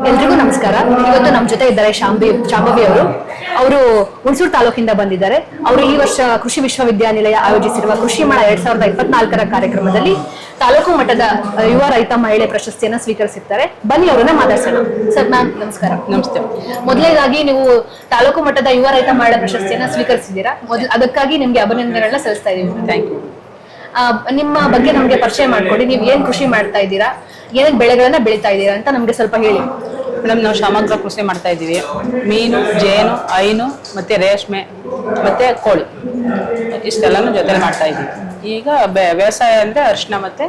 ಎಲ್ರಿಗೂ ನಮಸ್ಕಾರ. ಇವತ್ತು ನಮ್ಮ ಜೊತೆ ಇದ್ದಾರೆ ಶಾಂಭವಿ ಅವರು ಹುಣಸೂರು ತಾಲೂಕಿಂದ ಬಂದಿದ್ದಾರೆ. ಅವರು ಈ ವರ್ಷ ಕೃಷಿ ವಿಶ್ವವಿದ್ಯಾನಿಲಯ ಆಯೋಜಿಸಿರುವ ಕೃಷಿ ಮೇಳ 2024ರ ಕಾರ್ಯಕ್ರಮದಲ್ಲಿ ತಾಲೂಕು ಮಟ್ಟದ ಯುವ ರೈತ ಮಹಿಳೆ ಪ್ರಶಸ್ತಿಯನ್ನು ಸ್ವೀಕರಿಸಿದ್ದಾರೆ. ಬನ್ನಿ ಅವರನ್ನ ಮಾತಾಡ್ಸೋಣ. ಸರ್ ಮ್ಯಾಮ್ ನಮಸ್ಕಾರ. ನಮಸ್ತೆ. ಮೊದಲನೇದಾಗಿ ನೀವು ತಾಲೂಕು ಮಟ್ಟದ ಯುವ ರೈತ ಮಹಿಳೆ ಪ್ರಶಸ್ತಿಯನ್ನ ಸ್ವೀಕರಿಸಿದ್ದೀರಾ. ಅದಕ್ಕಾಗಿ ನಿಮ್ಗೆ ಅಭಿನಂದನೆಗಳನ್ನ ಸಲ್ಲಿಸ್ತಾ ಇದೀವಿ. Thank you. ನಿಮ್ಮ ಬಗ್ಗೆ ನಮ್ಗೆ ಪರಿಚಯ ಮಾಡ್ಕೊಡಿ. ನೀವು ಏನ್ ಕೃಷಿ ಮಾಡ್ತಾ ಇದ್ದೀರಾ, ಏನೇನ್ ಬೆಳೆಗಳನ್ನ ಬೆಳೀತಾ ಇದ್ದೀರಾ ಅಂತ ನಮ್ಗೆ ಸ್ವಲ್ಪ ಹೇಳಿ. ಮೇಡಮ್, ನಾವು ಸಮಗ್ರ ಕೃಷಿ ಮಾಡ್ತಾ ಇದ್ದೀವಿ. ಮೀನು, ಜೇನು, ಹೈನು ಮತ್ತೆ ರೇಷ್ಮೆ ಮತ್ತೆ ಕೋಳಿ ಇಷ್ಟೆಲ್ಲಾನು ಜೊತೆ ಮಾಡ್ತಾ ಇದ್ದೀವಿ. ಈಗ ವ್ಯವಸಾಯ ಅಂದ್ರೆ ಅರಿಶಿನ ಮತ್ತೆ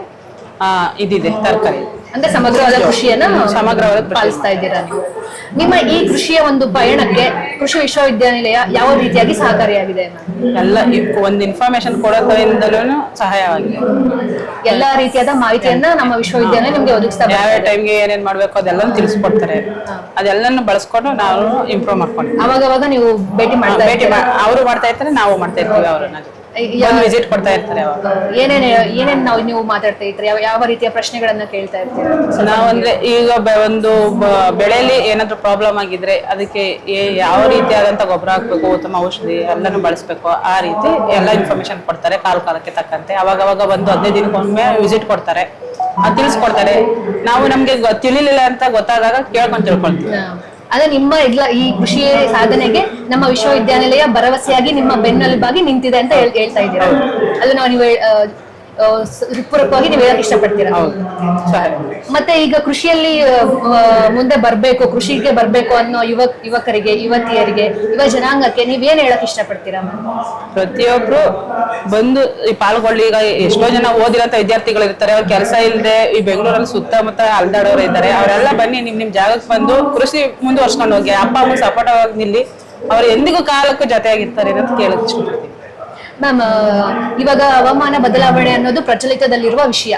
ಇದಿದೆ ತರಕಾರಿ, ಅಂದ್ರೆ ಸಮಗ್ರವಾದ ಕೃಷಿಯನ್ನ ಸಮಗ್ರವಾದ ಪಾಲಿಸ್ತಾ ಇದ್ದೀರಾ ನೀವು. ನಿಮ್ಮ ಈ ಕೃಷಿಯ ಒಂದು ಪಯಣಕ್ಕೆ ಕೃಷಿ ವಿಶ್ವವಿದ್ಯಾನಿಲಯ ಯಾವ ರೀತಿಯಾಗಿ ಸಹಕಾರಿಯಾಗಿದೆ? ಎಲ್ಲ ಒಂದು ಇನ್ಫಾರ್ಮೇಶನ್ ಕೊಡೋದ್ರಿಂದಲೂ ಸಹಾಯವಾಗಿದೆ. ಎಲ್ಲಾ ರೀತಿಯಾದ ಮಾಹಿತಿಯನ್ನ ನಮ್ಮ ವಿಶ್ವವಿದ್ಯಾಲಯ ನಿಮ್ಗೆ ಒದಗಿಸ್ತಾ, ಯಾವ ಟೈಮ್ಗೆ ಏನೇನ್ ಮಾಡ್ಬೇಕು ಅದೆಲ್ಲ ತಿಳಿಸ್ಕೊಡ್ತಾರೆ. ಅದೆಲ್ಲನ್ನು ಬಳಸ್ಕೊಂಡು ನಾವು ಇಂಪ್ರೂವ್ ಮಾಡ್ಕೊಂಡು ಅವಾಗ ನೀವು ಭೇಟಿ ಅವರು ಮಾಡ್ತಾ ಇರ್ತಾರೆ, ನಾವು ಮಾಡ್ತಾ ಇರ್ತೀವಿ. ಅವ್ರನ್ನ ವಿಸಿಟ್ ಕೊಡ್ತಾ ಇರ್ತಾರೆ. ಏನೇನ್ ನೀವು ಮಾತಾಡ್ತಾ ಇರ್ತೀರಿ? ಯಾವ ರೀತಿಯ ಪ್ರಶ್ನೆಗಳನ್ನ ಕೇಳ್ತಾ ಇರ್ತೀರಾ? ನಾವಂದ್ರೆ ಈಗ ಒಂದು ಬೆಳೆಯಲ್ಲಿ ಏನಾದ್ರು ಪ್ರಾಬ್ಲಮ್ ಆಗಿದ್ರೆ ಅದಕ್ಕೆ ಯಾವ ರೀತಿಯಾದಂತ ಗೊಬ್ಬರ ಹಾಕ್ಬೇಕು, ಉತ್ತಮ ಔಷಧಿ ಎಲ್ಲಾನು ಬಳಸ್ಬೇಕು, ಆ ರೀತಿ ಎಲ್ಲ ಇನ್ಫಾರ್ಮೇಶನ್ ಕೊಡ್ತಾರೆ. ಕಾಲಕ್ಕೆ ತಕ್ಕಂತೆ ಅವಾಗ ಬಂದು 15 ದಿನಕ್ಕೊಮ್ಮೆ ವಿಸಿಟ್ ಕೊಡ್ತಾರೆ, ತಿಳಿಸ್ಕೊಡ್ತಾರೆ. ನಾವು ನಮ್ಗೆ ತಿಳಿಲಿಲ್ಲ ಅಂತ ಗೊತ್ತಾದಾಗ ಕೇಳ್ಕೊಂಡು ತಿಳ್ಕೊಳ್ತೀವಿ. ಅದೇ ನಿಮ್ಮ ಈ ಕೃಷಿ ಸಾಧನೆಗೆ ನಮ್ಮ ವಿಶ್ವವಿದ್ಯಾನಿಲಯ ಭರವಸೆಯಾಗಿ ನಿಮ್ಮ ಬೆನ್ನೆಲುಬಾಗಿ ನಿಂತಿದೆ ಅಂತ ಹೇಳ್ತಾ ಇದ್ದೀರಾ. ಅದು ನೀವು ಪೂರಕವಾಗಿ ನೀವು ಹೇಳಕ್ ಇಷ್ಟಪಡ್ತೀರಾ? ಮತ್ತೆ ಈಗ ಕೃಷಿಯಲ್ಲಿ ಮುಂದೆ ಬರ್ಬೇಕು, ಕೃಷಿಗೆ ಬರ್ಬೇಕು ಅನ್ನೋ ಯುವಕರಿಗೆ, ಯುವತಿಯರಿಗೆ, ಯುವ ಜನಾಂಗಕ್ಕೆ ನೀವೇನ್ ಹೇಳಕ್ ಇಷ್ಟಪಡ್ತೀರಾ? ಪ್ರತಿಯೊಬ್ರು ಬಂದು ಈ ಪಾಲ್ಗೊಳ್ಳಿ. ಈಗ ಎಷ್ಟೋ ಜನ ಓದಿರೋಂತ ವಿದ್ಯಾರ್ಥಿಗಳು ಇರ್ತಾರೆ, ಅವ್ರ ಕೆಲಸ ಇಲ್ಲದೆ ಈ ಬೆಂಗಳೂರಲ್ಲಿ ಸುತ್ತಮುತ್ತ ಅಲ್ದಾಡೋರು ಇದ್ದಾರೆ. ಅವರೆಲ್ಲ ಬನ್ನಿ, ನಿಮ್ ಜಾಗಕ್ಕೆ ಬಂದು ಕೃಷಿ ಮುಂದುವರ್ಸ್ಕೊಂಡು ಹೋಗಿ. ಅಪ್ಪ ಅಮ್ಮ ಸಪೋರ್ಟ್ ಆಗಿ ನಿಲ್ಲಿ, ಅವ್ರು ಎಂದಿಗೂ ಕಾಲಕ್ಕೂ ಜೊತೆಯಾಗಿರ್ತಾರೆ ಅಂತ ಕೇಳಕ್ ಇಷ್ಟಪಡ್ತೀನಿ. ಮ್ಯಾಮ್, ಇವಾಗ ಹವಾಮಾನ ಬದಲಾವಣೆ ಅನ್ನೋದು ಪ್ರಚಲಿತದಲ್ಲಿರುವ ವಿಷಯ.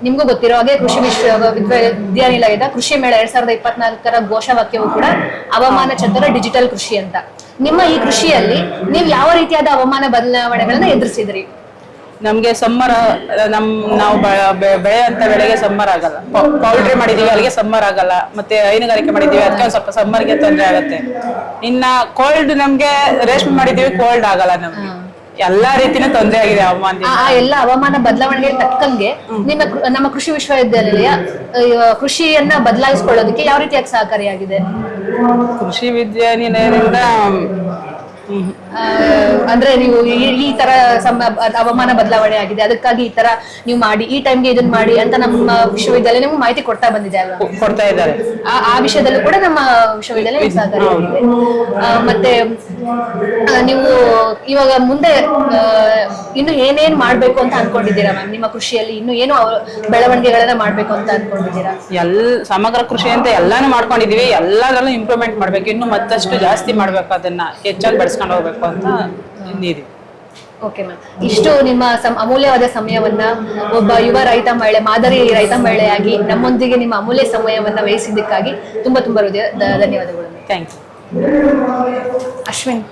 ನಿಮ್ಗೂ ಗೊತ್ತಿರೋ ಹಾಗೆ ಕೃಷಿ ವಿಶ್ವವಿದ್ಯಾನಿಲಯದ ಕೃಷಿ ಮೇಳ 2024ರ ಘೋಷವಾಕ್ಯವು ಕೂಡ ಹವಾಮಾನ ಚಂದ್ರ ಡಿಜಿಟಲ್ ಕೃಷಿ ಅಂತ. ನಿಮ್ಮ ಈ ಕೃಷಿಯಲ್ಲಿ ನೀವು ಯಾವ ರೀತಿಯಾದ ಹವಾಮಾನ ಬದಲಾವಣೆಗಳನ್ನ ಎದುರಿಸಿದ್ರಿ? ನಮ್ಗೆ ಸಮ್ಮರ್ ನಾವು ಬೆಳೆಯಂತ ಬೆಳೆಗೆ ಸಮ್ಮರ್ ಆಗಲ್ಲ. ಪೌಲ್ಟ್ರಿ ಮಾಡಿದೀವಿ, ಅಲ್ಲಿಗೆ ಸಮ್ಮರ್ ಆಗಲ್ಲ. ಮತ್ತೆ ಹೈನುಗಾರಿಕೆ ಮಾಡಿದೀವಿ, ಅದಕ್ಕೆ ಸ್ವಲ್ಪ ಸಮ್ಮರ್ಗೆ ತೊಂದರೆ ಆಗತ್ತೆ. ಇನ್ನ ಕೋಲ್ಡ್, ನಮ್ಗೆ ರೇಷ್ಮೆ ಮಾಡಿದೀವಿ, ಕೋಲ್ಡ್ ಆಗಲ್ಲ. ನಮ್ಗೆ ಎಲ್ಲಾ ರೀತಿನೂ ತೊಂದರೆ ಆಗಿದೆ ಹವಾಮಾನ. ಎಲ್ಲ ಹವಾಮಾನ ಬದಲಾವಣೆಗೆ ತಕ್ಕಂಗೆ ನಮ್ಮ ಕೃಷಿ ವಿಶ್ವವಿದ್ಯಾನಿಲಯ ಕೃಷಿಯನ್ನ ಬದಲಾಯಿಸಿಕೊಳ್ಳೋದಕ್ಕೆ ಯಾವ ರೀತಿಯಾಗಿ ಸಹಕಾರಿಯಾಗಿದೆ? ಕೃಷಿ ವಿದ್ಯಾನಿಲಯದಿಂದ ಅಂದ್ರೆ ನೀವು ಈ ತರ ಹವಾಮಾನ ಬದಲಾವಣೆ ಆಗಿದೆ, ಅದಕ್ಕಾಗಿ ಈ ತರ ನೀವು ಮಾಡಿ, ಈ ಟೈಮ್ಗೆ ಇದನ್ನ ಮಾಡಿ ಅಂತ ನಮ್ಮ ವಿಶ್ವವಿದ್ಯಾಲಯ ನಿಮ್ಗೆ ಮಾಹಿತಿ ಕೊಡ್ತಾ ಬಂದಿದೆ ಅಲ್ವಾ? ಕೊಡ್ತಾ ಇದ್ದಾರೆ. ಆ ವಿಷಯದಲ್ಲೂ ಕೂಡ ನಮ್ಮ ವಿಶ್ವವಿದ್ಯಾಲಯ ಸಹಕಾರಿಯಾಗಿದೆ. ಮತ್ತೆ ನೀವು ಇವಾಗ ಮುಂದೆ ಇನ್ನು ಏನೇನ್ ಮಾಡ್ಬೇಕು ಅಂತ ಅನ್ಕೊಂಡಿದ್ದೀರಾ ಮ್ಯಾಮ್? ನಿಮ್ಮ ಕೃಷಿಯಲ್ಲಿ ಇನ್ನು ಏನು ಬೆಳವಣಿಗೆಗಳನ್ನ ಮಾಡ್ಬೇಕು ಅಂತ ಅನ್ಕೊಂಡಿದ್ದೀರಾ? ಸಮಗ್ರ ಕೃಷಿ ಅಂತ ಎಲ್ಲಾನು ಮಾಡ್ಕೊಂಡಿದೀವಿ. ಎಲ್ಲದರಲ್ಲೂ ಇಂಪ್ರೂವ್ಮೆಂಟ್ ಮಾಡ್ಬೇಕು, ಇನ್ನು ಮತ್ತಷ್ಟು ಜಾಸ್ತಿ ಮಾಡ್ಬೇಕು, ಅದನ್ನ ಹೆಚ್ಚಾಗಿ ಬೆಳೆಸ್ಕೊಂಡು ಹೋಗ್ಬೇಕು ಅಂತ ಇದೆ. ಓಕೆ ಮ್ಯಾಮ್, ಇಷ್ಟು ನಿಮ್ಮ ಅಮೂಲ್ಯವಾದ ಸಮಯವನ್ನ ಒಬ್ಬ ಯುವ ರೈತ ಮಹಿಳೆ, ಮಾದರಿ ರೈತ ಮಹಿಳೆಯಾಗಿ ನಮ್ಮೊಂದಿಗೆ ನಿಮ್ಮ ಅಮೂಲ್ಯ ಸಮಯವನ್ನ ವಹಿಸಿದ್ದಕ್ಕಾಗಿ ತುಂಬಾ ಹೃದಯ ಧನ್ಯವಾದಗಳು. Thank you. ಅಶ್ವಿನ್.